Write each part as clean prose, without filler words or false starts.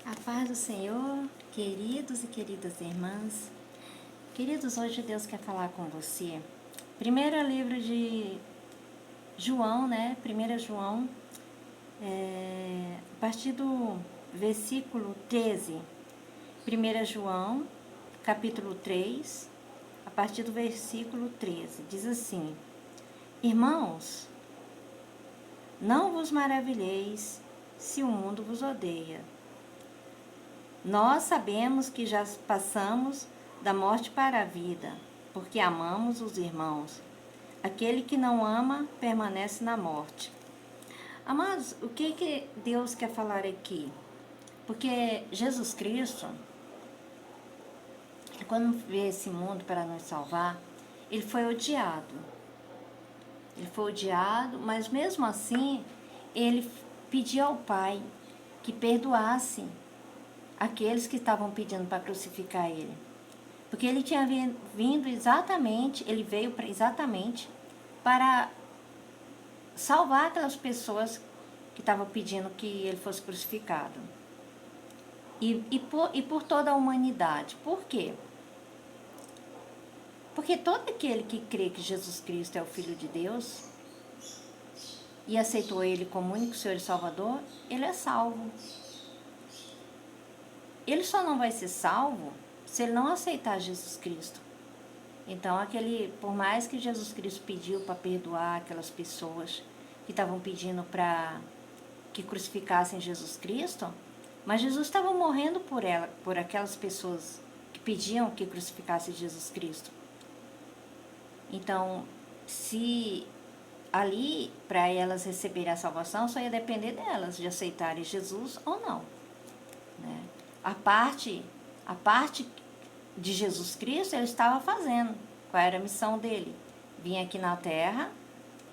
A paz do Senhor, queridos e queridas irmãs. Queridos, hoje Deus quer falar com você. Primeiro livro de João, né? 1 João, a partir do versículo 13. 1 João, capítulo 3, a partir do versículo 13. Diz assim: Irmãos, não vos maravilheis se o mundo vos odeia. Nós sabemos que já passamos da morte para a vida, porque amamos os irmãos. Aquele que não ama permanece na morte. Amados, o que Deus quer falar aqui? Porque Jesus Cristo, quando veio esse mundo para nos salvar, ele foi odiado. Ele foi odiado, mas mesmo assim, ele pediu ao Pai que perdoasse aqueles que estavam pedindo para crucificar ele. Porque ele tinha vindo exatamente, ele veio exatamente para salvar aquelas pessoas que estavam pedindo que ele fosse crucificado. E por toda a humanidade. Por quê? Porque todo aquele que crê que Jesus Cristo é o Filho de Deus e aceitou ele como único Senhor e Salvador, ele é salvo. Ele só não vai ser salvo se ele não aceitar Jesus Cristo. Então, por mais que Jesus Cristo pediu para perdoar aquelas pessoas que estavam pedindo para que crucificassem Jesus Cristo, mas Jesus estava morrendo por aquelas pessoas que pediam que crucificassem Jesus Cristo. Então, se ali, para elas receberem a salvação, só ia depender delas, de aceitarem Jesus ou não, né? A parte de Jesus Cristo ele estava fazendo. Qual era a missão dele? Vir aqui na terra,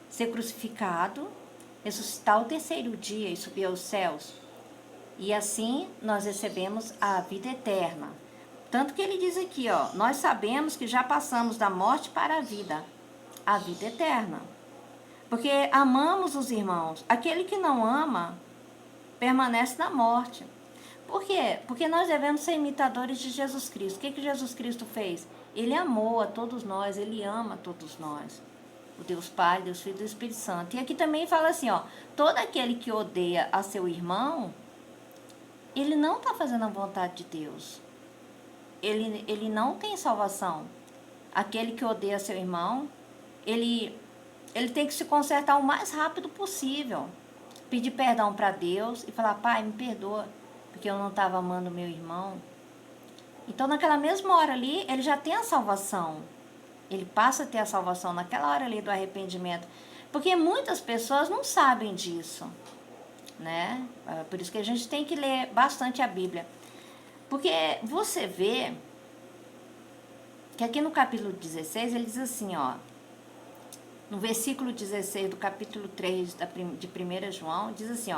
ser crucificado, ressuscitar ao terceiro dia e subir aos céus. E assim nós recebemos a vida eterna. Tanto que ele diz aqui, nós sabemos que já passamos da morte para a vida eterna. Porque amamos os irmãos. Aquele que não ama permanece na morte. Por quê? Porque nós devemos ser imitadores de Jesus Cristo. O que Jesus Cristo fez? Ele amou a todos nós, ele ama a todos nós. O Deus Pai, Deus Filho e Deus Espírito Santo. E aqui também fala assim, todo aquele que odeia a seu irmão, ele não está fazendo a vontade de Deus. Ele não tem salvação. Aquele que odeia seu irmão, ele tem que se consertar o mais rápido possível. Pedir perdão para Deus e falar, Pai, me perdoa, porque eu não estava amando meu irmão. Então, naquela mesma hora ali, ele já tem a salvação. Ele passa a ter a salvação naquela hora ali do arrependimento. Porque muitas pessoas não sabem disso, né? Por isso que a gente tem que ler bastante a Bíblia. Porque você vê que aqui no capítulo 16, ele diz assim, no versículo 16 do capítulo 3 de 1 João, diz assim,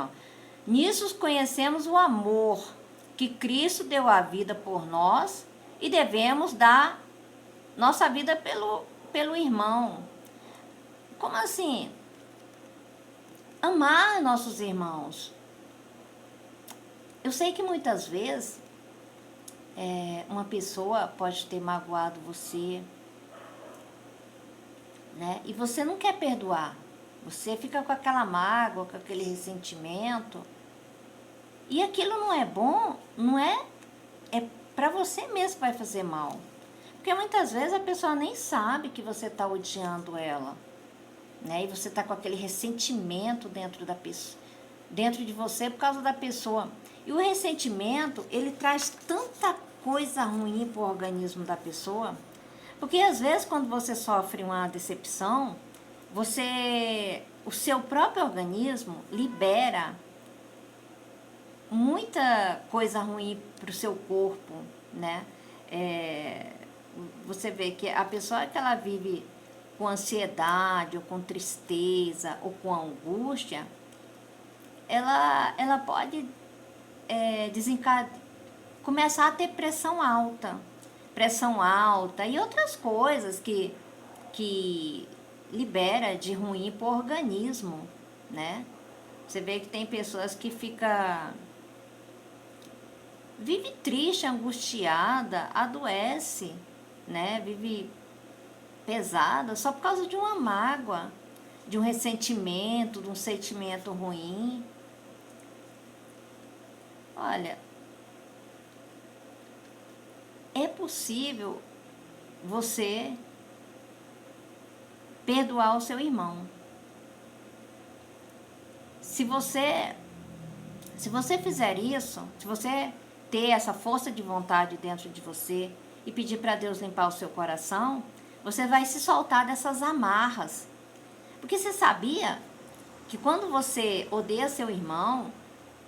nisso conhecemos o amor que Cristo deu a vida por nós e devemos dar nossa vida pelo irmão. Como assim? Amar nossos irmãos. Eu sei que muitas vezes uma pessoa pode ter magoado você, né? E você não quer perdoar. Você fica com aquela mágoa, com aquele ressentimento. E aquilo não é bom, não é? É para você mesmo que vai fazer mal. Porque muitas vezes a pessoa nem sabe que você está odiando ela, né? E você está com aquele ressentimento dentro de você por causa da pessoa. E o ressentimento, ele traz tanta coisa ruim para o organismo da pessoa. Porque às vezes quando você sofre uma decepção, o seu próprio organismo libera muita coisa ruim para o seu corpo, né? Você vê que a pessoa que ela vive com ansiedade, ou com tristeza, ou com angústia, ela pode começar a ter pressão alta e outras coisas que libera de ruim para o organismo, né? Você vê que tem pessoas que ficam vive triste, angustiada, adoece, né? Vive pesada só por causa de uma mágoa, de um ressentimento, de um sentimento ruim. Olha, é possível você perdoar o seu irmão. Se você fizer isso, se você ter essa força de vontade dentro de você e pedir para Deus limpar o seu coração, você vai se soltar dessas amarras. Porque você sabia que quando você odeia seu irmão,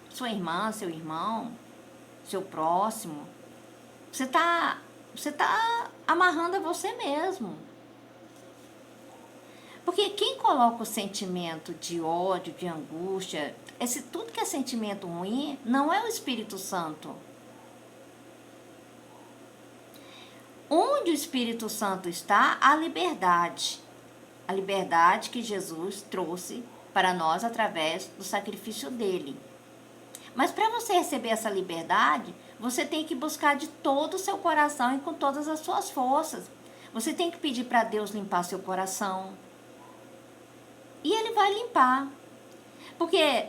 sua irmã, seu irmão, seu próximo, você tá amarrando a você mesmo. Porque quem coloca o sentimento de ódio, de angústia, tudo que é sentimento ruim, não é o Espírito Santo. Onde o Espírito Santo está, há liberdade. A liberdade que Jesus trouxe para nós através do sacrifício dele. Mas para você receber essa liberdade, você tem que buscar de todo o seu coração e com todas as suas forças. Você tem que pedir para Deus limpar seu coração. E ele vai limpar. Porque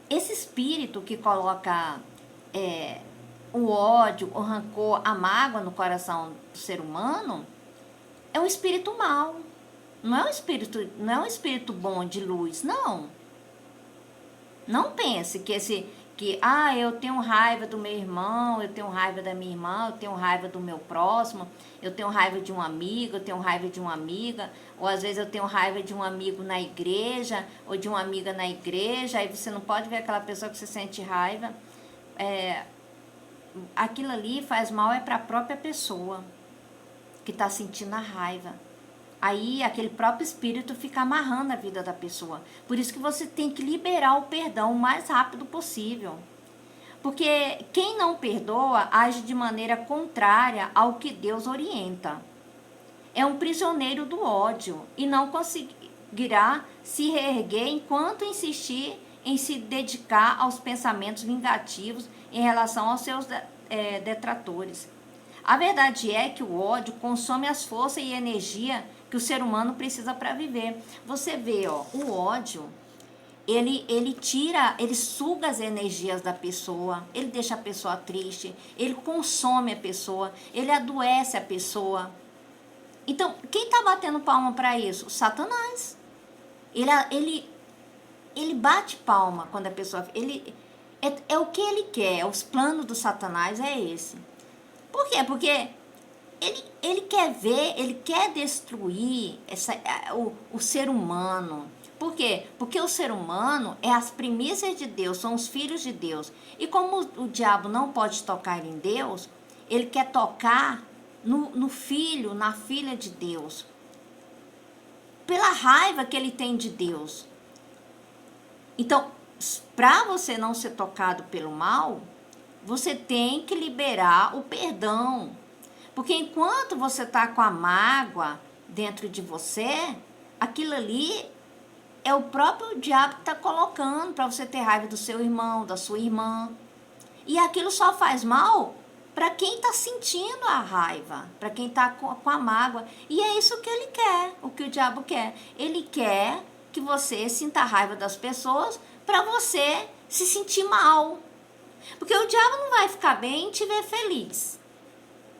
esse espírito que coloca o ódio, o rancor, a mágoa no coração do ser humano, é um espírito mau. Não é um espírito bom de luz, não. Não pense eu tenho raiva do meu irmão, eu tenho raiva da minha irmã, eu tenho raiva do meu próximo, eu tenho raiva de um amigo, eu tenho raiva de uma amiga, ou às vezes eu tenho raiva de um amigo na igreja, ou de uma amiga na igreja, aí você não pode ver aquela pessoa que você sente raiva. Aquilo ali faz mal para a própria pessoa que está sentindo a raiva. Aí aquele próprio espírito fica amarrando a vida da pessoa. Por isso que você tem que liberar o perdão o mais rápido possível. Porque quem não perdoa age de maneira contrária ao que Deus orienta. É um prisioneiro do ódio e não conseguirá se reerguer enquanto insistir em se dedicar aos pensamentos vingativos em relação aos seus detratores. A verdade é que o ódio consome as forças e energia que o ser humano precisa para viver. Você vê, o ódio, ele suga as energias da pessoa, ele deixa a pessoa triste, ele consome a pessoa, ele adoece a pessoa. Então, quem está batendo palma para isso? Satanás. Ele bate palma quando a pessoa... É o que ele quer, os planos do Satanás é esse. Por quê? Porque ele quer ver, ele quer destruir o ser humano. Por quê? Porque o ser humano é as primícias de Deus, são os filhos de Deus. E como o diabo não pode tocar em Deus, ele quer tocar no filho, na filha de Deus. Pela raiva que ele tem de Deus. Então, para você não ser tocado pelo mal, você tem que liberar o perdão. Porque enquanto você está com a mágoa dentro de você, aquilo ali é o próprio diabo que está colocando para você ter raiva do seu irmão, da sua irmã. E aquilo só faz mal para quem está sentindo a raiva, para quem está com a mágoa. E é isso que ele quer, o que o diabo quer. Ele quer que você sinta a raiva das pessoas para você se sentir mal. Porque o diabo não vai ficar bem e te ver feliz.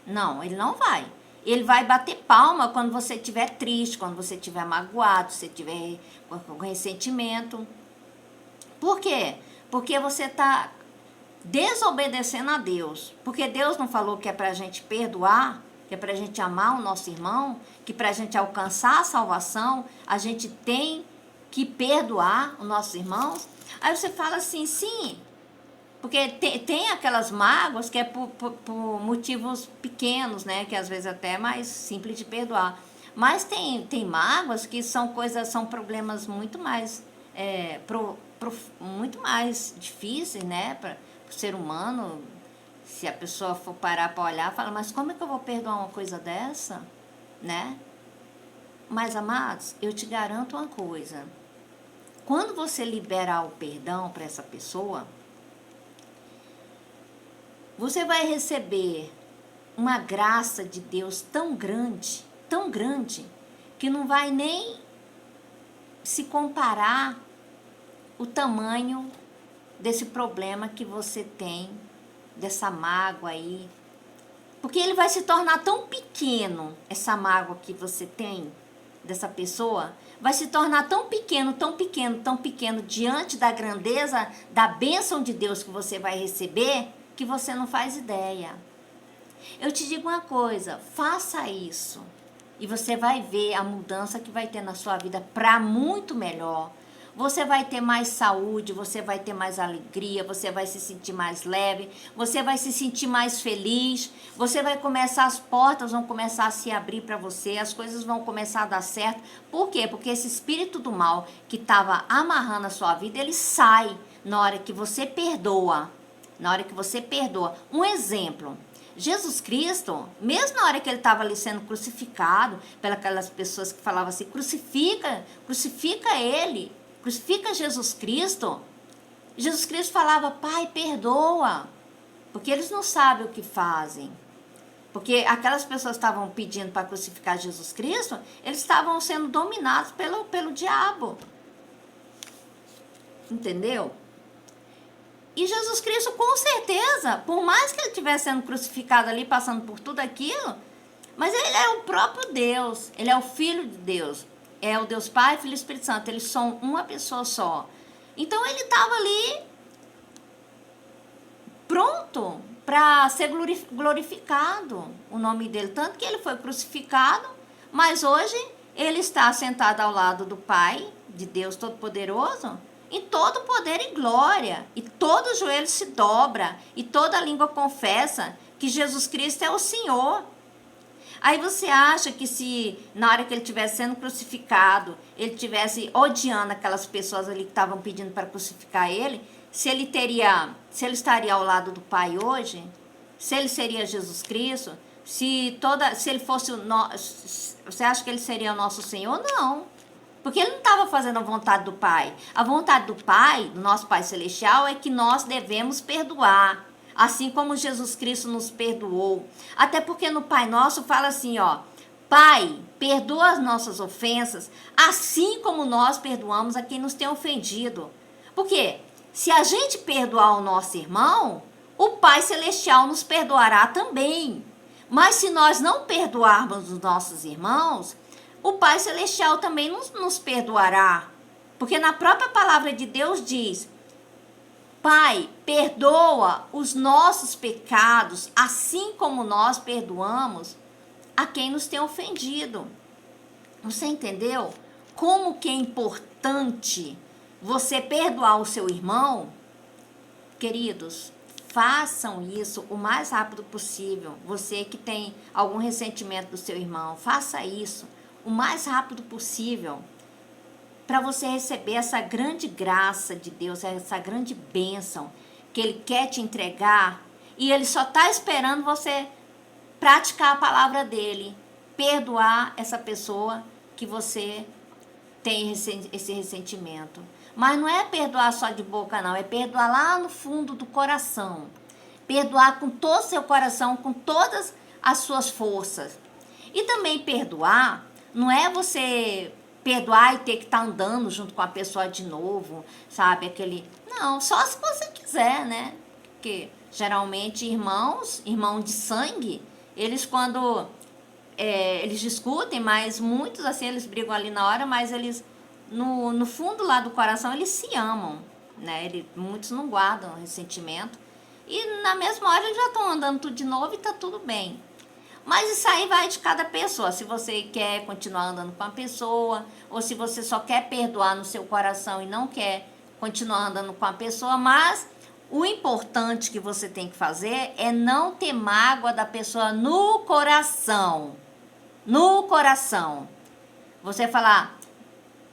Não, ele não vai. Ele vai bater palma quando você estiver triste, quando você estiver magoado, se estiver com ressentimento. Por quê? Porque você está desobedecendo a Deus. Porque Deus não falou que é para a gente perdoar, que é para a gente amar o nosso irmão, que para a gente alcançar a salvação, a gente tem que perdoar os nossos irmãos. Aí você fala assim, sim, porque tem aquelas mágoas que é por motivos pequenos, né? Que às vezes até é mais simples de perdoar. Mas tem mágoas que são problemas muito mais, muito mais difíceis, né? Para o ser humano. Se a pessoa for parar para olhar, fala, mas como é que eu vou perdoar uma coisa dessa? Né? Mas, amados, eu te garanto uma coisa. Quando você liberar o perdão para essa pessoa, você vai receber uma graça de Deus tão grande, que não vai nem se comparar o tamanho desse problema que você tem, dessa mágoa aí. Porque ele vai se tornar tão pequeno, essa mágoa que você tem dessa pessoa, vai se tornar tão pequeno, diante da grandeza, da bênção de Deus que você vai receber, que você não faz ideia. Eu te digo uma coisa, faça isso. E você vai ver a mudança que vai ter na sua vida para muito melhor. Você vai ter mais saúde, você vai ter mais alegria, você vai se sentir mais leve, você vai se sentir mais feliz, você vai começar, as portas vão começar a se abrir para você, as coisas vão começar a dar certo. Por quê? Porque esse espírito do mal que estava amarrando a sua vida, ele sai na hora que você perdoa. Na hora que você perdoa. Um exemplo. Jesus Cristo, mesmo na hora que ele estava ali sendo crucificado, pelas pessoas que falavam assim, crucifica ele, crucifica Jesus Cristo. Jesus Cristo falava, Pai, perdoa, porque eles não sabem o que fazem. Porque aquelas pessoas que estavam pedindo para crucificar Jesus Cristo, eles estavam sendo dominados pelo diabo. Entendeu? E Jesus Cristo, com certeza, por mais que ele estivesse sendo crucificado ali, passando por tudo aquilo, mas ele é o próprio Deus, ele é o Filho de Deus, é o Deus Pai, Filho e Espírito Santo, eles são uma pessoa só. Então ele estava ali pronto para ser glorificado, o nome dele, tanto que ele foi crucificado, mas hoje ele está sentado ao lado do Pai, de Deus Todo-Poderoso, em todo poder e glória, e todo joelho se dobra, e toda língua confessa que Jesus Cristo é o Senhor. Aí você acha que se na hora que ele estivesse sendo crucificado, ele estivesse odiando aquelas pessoas ali que estavam pedindo para crucificar ele, se ele estaria ao lado do Pai hoje, se ele seria Jesus Cristo, se ele fosse você acha que ele seria o nosso Senhor? Não. Porque ele não estava fazendo a vontade do Pai. A vontade do Pai, do nosso Pai Celestial, é que nós devemos perdoar. Assim como Jesus Cristo nos perdoou. Até porque no Pai Nosso fala assim, ó. Pai, perdoa as nossas ofensas, assim como nós perdoamos a quem nos tem ofendido. Porque se a gente perdoar o nosso irmão, o Pai Celestial nos perdoará também. Mas se nós não perdoarmos os nossos irmãos, o Pai Celestial também nos perdoará. Porque na própria palavra de Deus diz, Pai, perdoa os nossos pecados, assim como nós perdoamos a quem nos tem ofendido. Você entendeu? Como que é importante você perdoar o seu irmão? Queridos, façam isso o mais rápido possível. Você que tem algum ressentimento do seu irmão, faça isso o mais rápido possível, para você receber essa grande graça de Deus, essa grande bênção que Ele quer te entregar, e Ele só está esperando você praticar a palavra dEle, perdoar essa pessoa que você tem esse ressentimento. Mas não é perdoar só de boca, não, é perdoar lá no fundo do coração, perdoar com todo o seu coração, com todas as suas forças. E também perdoar não é você perdoar e ter que estar andando junto com a pessoa de novo, sabe? Não, só se você quiser, né? Porque geralmente irmãos de sangue, eles quando eles discutem, mas muitos assim, eles brigam ali na hora, mas eles, no fundo lá do coração, eles se amam, né? Muitos não guardam ressentimento. E na mesma hora eles já estão andando tudo de novo e tá tudo bem. Mas isso aí vai de cada pessoa, se você quer continuar andando com a pessoa, ou se você só quer perdoar no seu coração e não quer continuar andando com a pessoa, mas o importante que você tem que fazer é não ter mágoa da pessoa no coração. No coração. Você falar,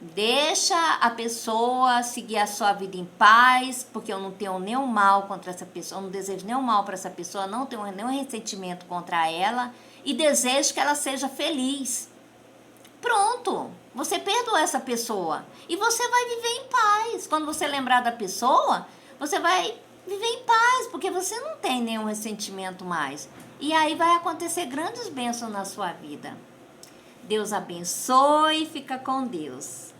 deixa a pessoa seguir a sua vida em paz, porque eu não tenho nenhum mal contra essa pessoa, eu não desejo nenhum mal para essa pessoa, não tenho nenhum ressentimento contra ela e desejo que ela seja feliz. Pronto, você perdoa essa pessoa e você vai viver em paz. Quando você lembrar da pessoa, você vai viver em paz, porque você não tem nenhum ressentimento mais. E aí vai acontecer grandes bênçãos na sua vida. Deus abençoe e fica com Deus.